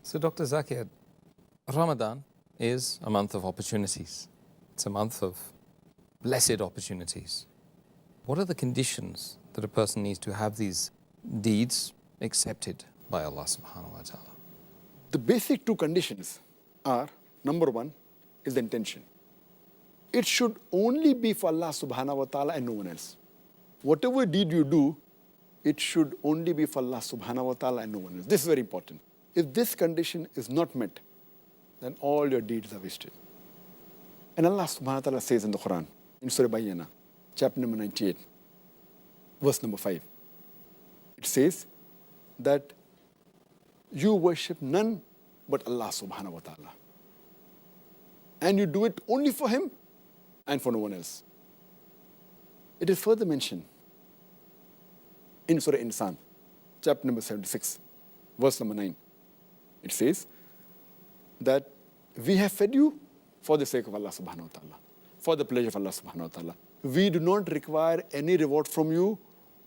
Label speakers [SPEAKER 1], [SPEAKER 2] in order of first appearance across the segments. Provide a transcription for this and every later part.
[SPEAKER 1] So, Dr. Zakir, Ramadan is a month of opportunities. It's a month of blessed opportunities. What are the conditions that a person needs to have these deeds accepted by Allah subhanahu wa ta'ala?
[SPEAKER 2] The basic two conditions are, number one is the intention. It should only be for Allah subhanahu wa ta'ala and no one else. Whatever deed you do, it should only be for Allah subhanahu wa ta'ala and no one else. This is very important. If this condition is not met, then all your deeds are wasted. And Allah subhanahu wa ta'ala says in the Quran, in Surah Bayyana, chapter number 98, verse number 5, it says that you worship none but Allah subhanahu wa ta'ala. And you do it only for Him and for no one else. It is further mentioned in Surah Insan, chapter number 76, verse number 9. It says that we have fed you for the sake of Allah subhanahu wa ta'ala, for the pleasure of Allah subhanahu wa ta'ala. We do not require any reward from you,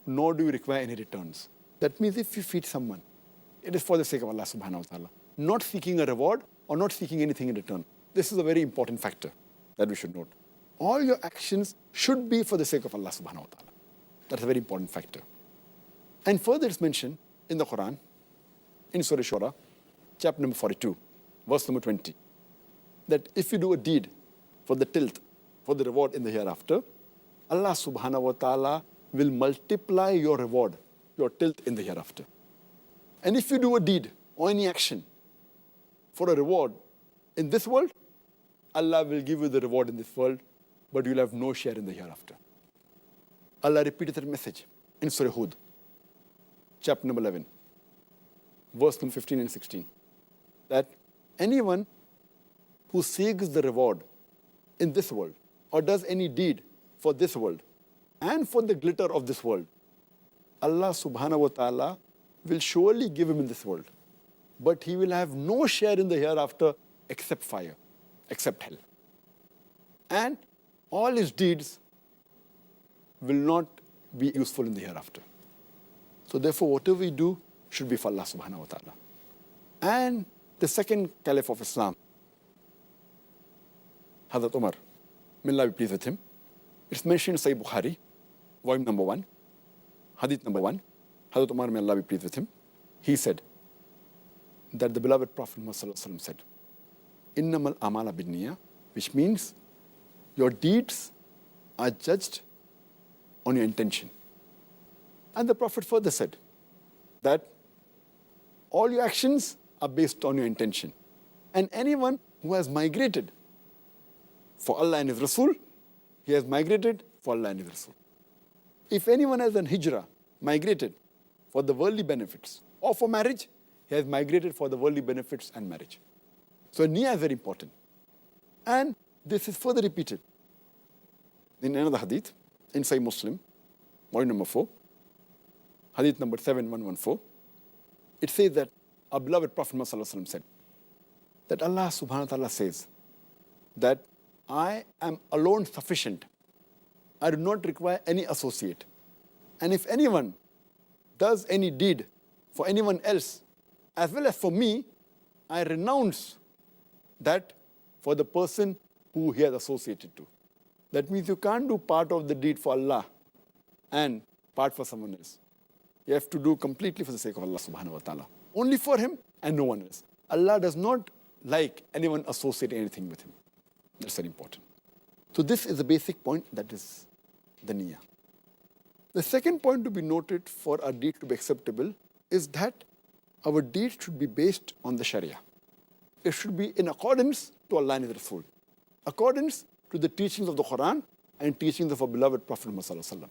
[SPEAKER 2] nor do you require any returns. That means if you feed someone, it is for the sake of Allah subhanahu wa ta'ala, not seeking a reward or not seeking anything in return. This is a very important factor that we should note. All your actions should be for the sake of Allah subhanahu wa ta'ala. That's a very important factor. And further it's mentioned in the Quran, in Surah Shura, chapter number 42, verse number 20, that if you do a deed for the tilth, for the reward in the hereafter, Allah subhanahu wa ta'ala will multiply your reward, your tilth in the hereafter. And if you do a deed or any action for a reward in this world, Allah will give you the reward in this world, but you'll have no share in the hereafter. Allah repeated that message in Surah Hud, chapter number 11, verse number 15 and 16, that anyone who seeks the reward in this world or does any deed for this world and for the glitter of this world, Allah subhanahu wa ta'ala will surely give him in this world, but he will have no share in the hereafter except fire, except hell. And all his deeds will not be useful in the hereafter. So therefore, whatever we do should be for Allah subhanahu wa ta'ala. And the second caliph of Islam, Hazrat Umar, may Allah be pleased with him, it's mentioned in Sahih Bukhari, volume number 1, hadith number 1, Hazrat Umar, may Allah be pleased with him, he said that the beloved Prophet Muhammad said, Innamal amala binniya, which means your deeds are judged on your intention. And the Prophet further said that all your actions are based on your intention. And anyone who has migrated for Allah and His Rasul, he has migrated for Allah and His Rasul. If anyone has an hijrah, migrated for the worldly benefits or for marriage, he has migrated for the worldly benefits and marriage. So niyyah is very important. And this is further repeated in another hadith, in Sahih Muslim, volume number 4, hadith number 7114. It says that our beloved Prophet Muhammad said that Allah subhanahu wa ta'ala says that I am alone sufficient. I do not require any associate. And if anyone does any deed for anyone else, as well as for me, I renounce that for the person who he has associated to. That means you can't do part of the deed for Allah and part for someone else. You have to do completely for the sake of Allah subhanahu wa ta'ala. Only for Him and no one else. Allah does not like anyone associate anything with Him. That's very important. So this is the basic point, that is the niyyah. The second point to be noted for our deed to be acceptable is that our deed should be based on the Sharia. It should be in accordance to Allah and His Rasul, accordance to the teachings of the Quran and teachings of our beloved Prophet Muhammad.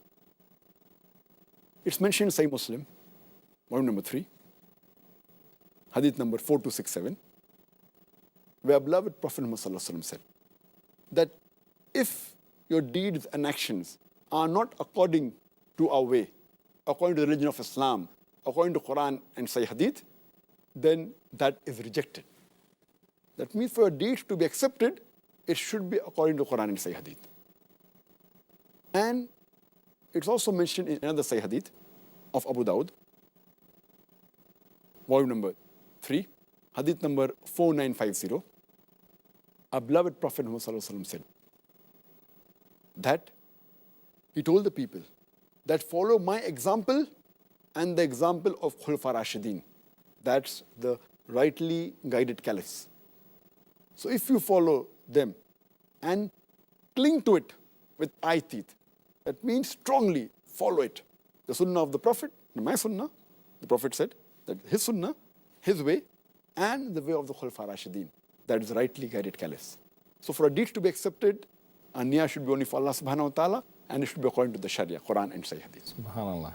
[SPEAKER 2] It's mentioned in Sahih Muslim, volume number 3, hadith number 4267, where our beloved Prophet Muhammad said that if your deeds and actions are not according to our way, according to the religion of Islam, according to Quran and Sahih Hadith, then that is rejected. That means for your deeds to be accepted, it should be according to Quran and Sahih Hadith. And it's also mentioned in another Sahih Hadith of Abu Dawud, volume number 3, Hadith number 4950. Our beloved Prophet Muhammad Sallallahu Alaihi Wasallam said that he told the people that follow my example and the example of Khulafa Rashidin. That's the rightly guided caliphs. So if you follow them and cling to it with eye teeth, that means strongly follow it. The sunnah of the Prophet, my sunnah, the Prophet said that his sunnah, his way, and the way of the Khulafa Rashidin. That is rightly guided caliphs. So for a deed to be accepted, a niyyah should be only for Allah subhanahu wa ta'ala, and it should be according to the Sharia, Quran and Sahih Hadith.
[SPEAKER 1] Subhanallah.